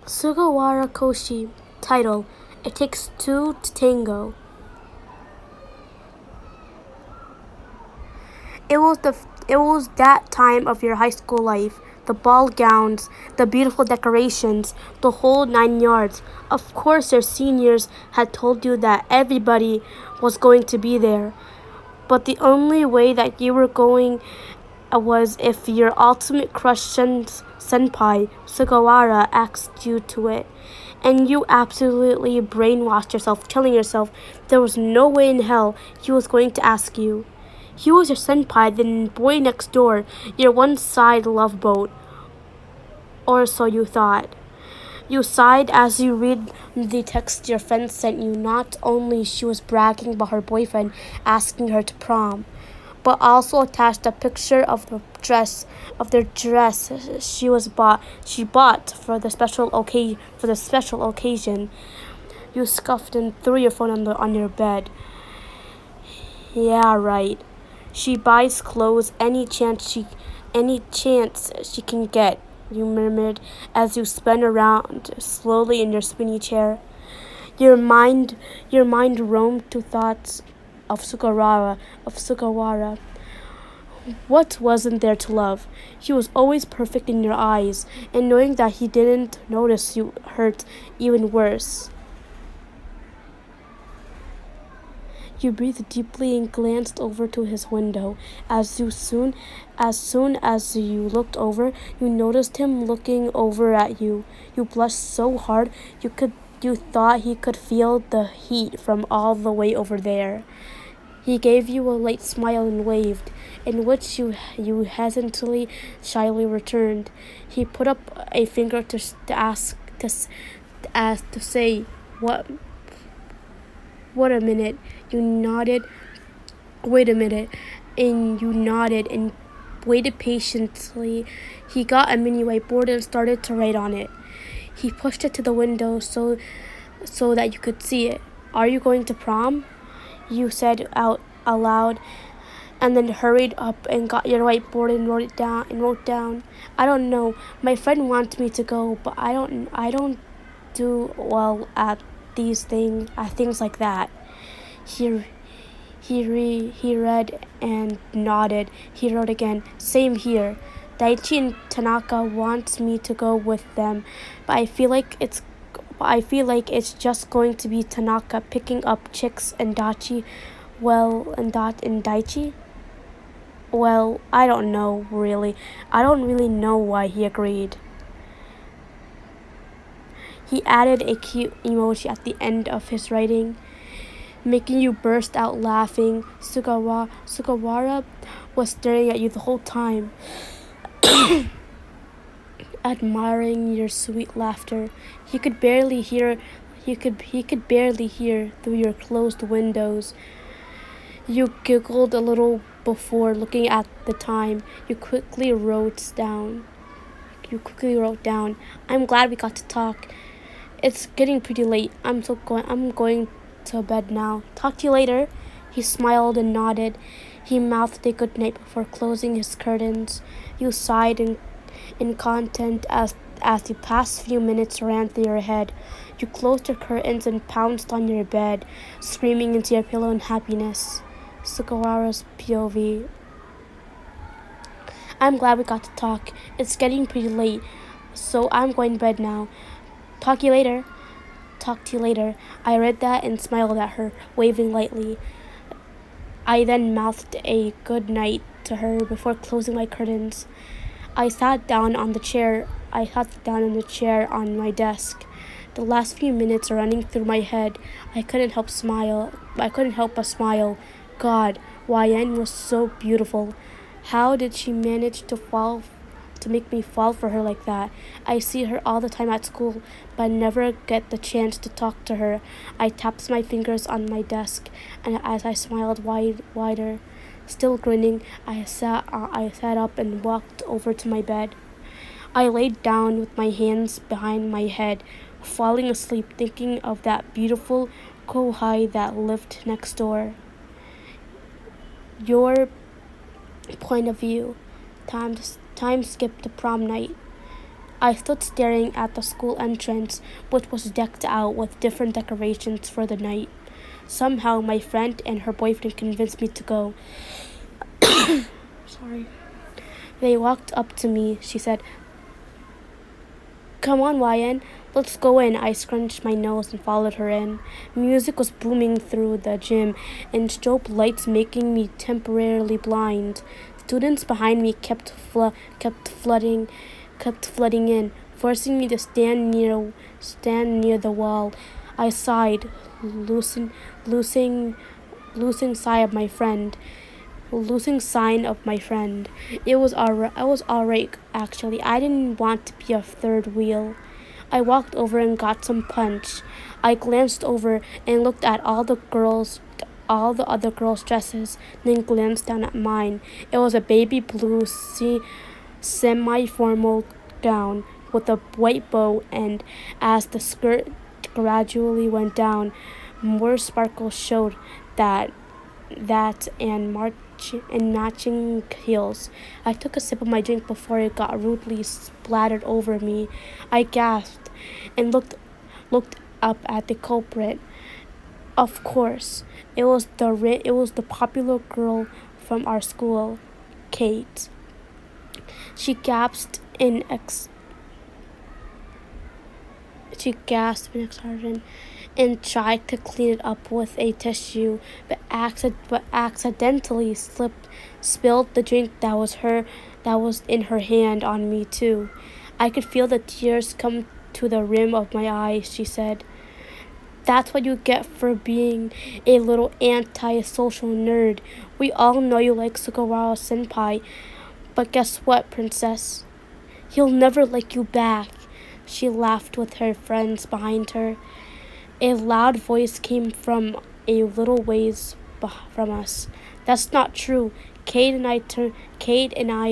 Sugawara Koshi. Title: It Takes Two to Tango. It was that time of your high school life. The ball gowns, the beautiful decorations, the whole 9 yards. Of course your seniors had told you that everybody was going to be there. But the only way that you were going was if your ultimate crush senpai, Sugawara, asked you to it. And you absolutely brainwashed yourself, telling yourself there was no way in hell he was going to ask you. He was your senpai, the boy next door, your one-side love boat. Or so you thought. You sighed as you read the text your friend sent you. Not only she was bragging about her boyfriend asking her to prom, but also attached a picture of their dress she bought for the special occasion. You scuffed and threw your phone on your bed. Yeah, right. She buys clothes any chance she can get, you murmured as you spun around slowly in your spinny chair. Your mind roamed to thoughts of Sugawara. What wasn't there to love? He was always perfect in your eyes, and knowing that he didn't notice you hurt even worse. You breathed deeply and glanced over to his window. As soon as you looked over, you noticed him looking over at you. You blushed so hard you thought he could feel the heat from all the way over there. He gave you a light smile and waved, in which you hesitantly, shyly returned. He put up a finger to say, "What? What a minute!" You nodded. Wait a minute, and you nodded and waited patiently. He got a mini whiteboard and started to write on it. He pushed it to the window so that you could see it. "Are you going to prom?" you said out aloud, and then hurried up and got your whiteboard and wrote down. "I don't know. My friend wants me to go, but I don't do well at things like that." He he read and nodded. He wrote again. "Same here. Daichi and Tanaka wants me to go with them, but I feel like it's just going to be Tanaka picking up chicks and Daichi. And Daichi? Well, I don't know, really. I don't really know why he agreed." He added a cute emoji at the end of his writing, making you burst out laughing. Sugawara was staring at you the whole time, admiring your sweet laughter. He could barely hear through your closed windows. You giggled a little before looking at the time. You quickly wrote down, "I'm glad we got to talk. It's getting pretty late. I'm going to bed now. Talk to you later." He smiled and nodded. He mouthed a good night before closing his curtains. You sighed in content as the past few minutes ran through your head. You closed your curtains and pounced on your bed, screaming into your pillow in happiness. Sugawara's POV. "I'm glad we got to talk. It's getting pretty late, so I'm going to bed now. Talk to you later." Talk to you later. I read that and smiled at her, waving lightly. I then mouthed a good night to her before closing my curtains. I sat down on the chair on my desk. The last few minutes running through my head. I couldn't help but smile. God, YN was so beautiful. How did she manage to make me fall for her like that? I see her all the time at school, but never get the chance to talk to her. I tapped my fingers on my desk, and as I smiled wider, still grinning, I sat up and walked over to my bed. I laid down with my hands behind my head, falling asleep thinking of that beautiful kohai that lived next door. Your point of view. Time skipped to prom night. I stood staring at the school entrance, which was decked out with different decorations for the night. Somehow, my friend and her boyfriend convinced me to go. Sorry. They walked up to me. She said, "Come on, YN, let's go in." I scrunched my nose and followed her in. Music was booming through the gym and strobe lights making me temporarily blind. Students behind me kept flooding in, forcing me to stand near the wall. I sighed, losing sight of my friend. Losing sign of my friend. It was alright actually. I didn't want to be a third wheel. I walked over and got some punch. I glanced over and looked at all the other girls' dresses, then glanced down at mine. It was a baby blue semi-formal gown with a white bow, and as the skirt gradually went down, more sparkles showed that and matching heels. I took a sip of my drink before it got rudely splattered over me. I gasped and looked up at the culprit. Of course, it was the popular girl from our school, Kate. She gasped in exhaustion and tried to clean it up with a tissue, but accidentally spilled the drink that was in her hand on me too. I could feel the tears come to the rim of my eyes. She said, "That's what you get for being a little anti-social nerd. We all know you like Sugawara senpai, but guess what, princess? He'll never like you back." She laughed with her friends behind her. A loud voice came from a little ways from us. "That's not true." Kate and I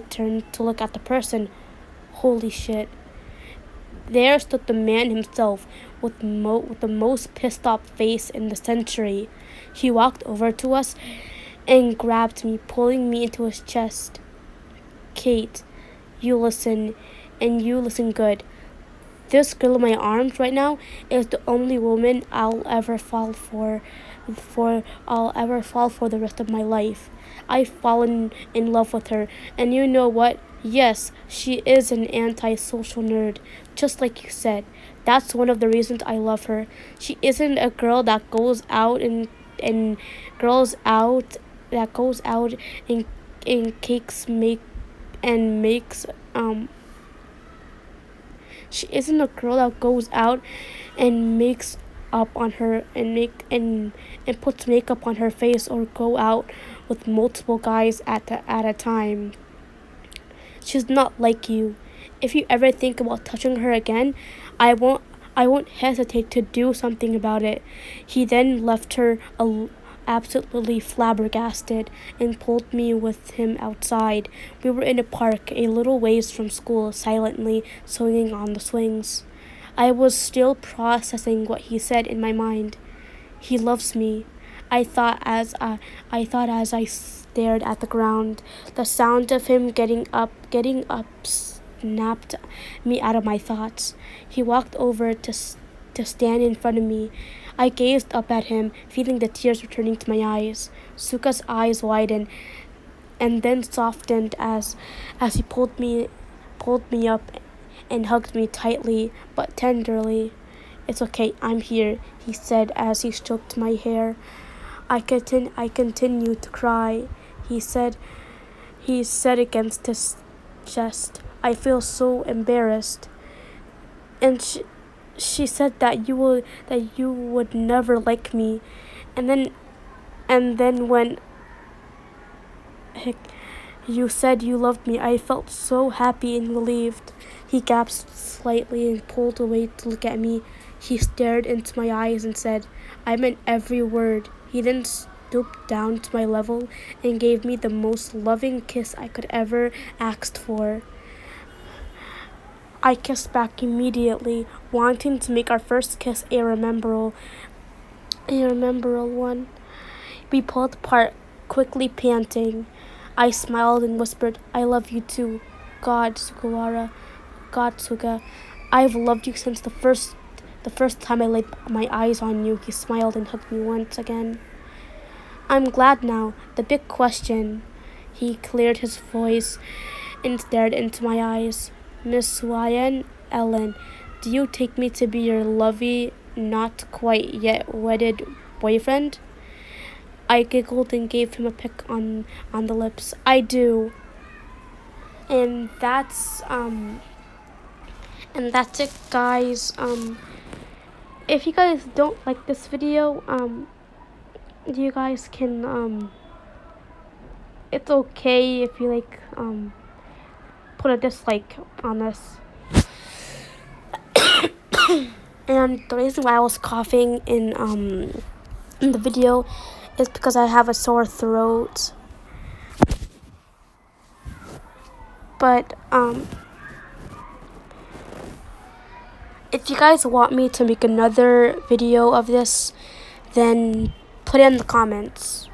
turned to look at the person. Holy shit. There stood the man himself with the most pissed off face in the century. He walked over to us and grabbed me, pulling me into his chest. "Kate, you listen, and you listen good. This girl in my arms right now is the only woman I'll ever fall for the rest of my life. I've fallen in love with her, and you know what? Yes, she is an anti-social nerd, just like you said. That's one of the reasons I love her. She isn't a girl that goes out and makes She isn't a girl that goes out and makes up on her and puts makeup on her face or go out with multiple guys at a time. She's not like you. If you ever think about touching her again, I won't hesitate to do something about it." He then left her absolutely flabbergasted and pulled me with him outside. We were in a park a little ways from school, silently swinging on the swings. I was still processing what he said in my mind. He loves me, I thought as I stared at the ground. The sound of him getting up snapped me out of my thoughts. He walked over to stand in front of me. I gazed up at him, feeling the tears returning to my eyes. Suka's eyes widened and then softened as he pulled me up and hugged me tightly but tenderly. "It's okay, I'm here," he said as he stroked my hair. I continued to cry. He said against his chest, "I feel so embarrassed." And she said that you would never like me. And then when you said you loved me, I felt so happy and relieved." He gasped slightly and pulled away to look at me. He stared into my eyes and said, "I meant every word." He then stooped down to my level and gave me the most loving kiss I could ever asked for. I kissed back immediately, wanting to make our first kiss a memorable one. We pulled apart, quickly panting. I smiled and whispered, "I love you too. God, Sugawara. God, Suga, I've loved you since the first time I laid my eyes on you. He smiled and hugged me once again. I'm glad now. The big question. He cleared his voice and stared into my eyes. Miss Ryan, Ellen, do you take me to be your lovey, not quite yet wedded boyfriend? I giggled and gave him a peck on the lips. I do. And that's it, guys. If you guys don't like this video, you guys can it's okay if you like put a dislike on this. And the reason why I was coughing in the video is because I have a sore throat. But if you guys want me to make another video of this, then put it in the comments.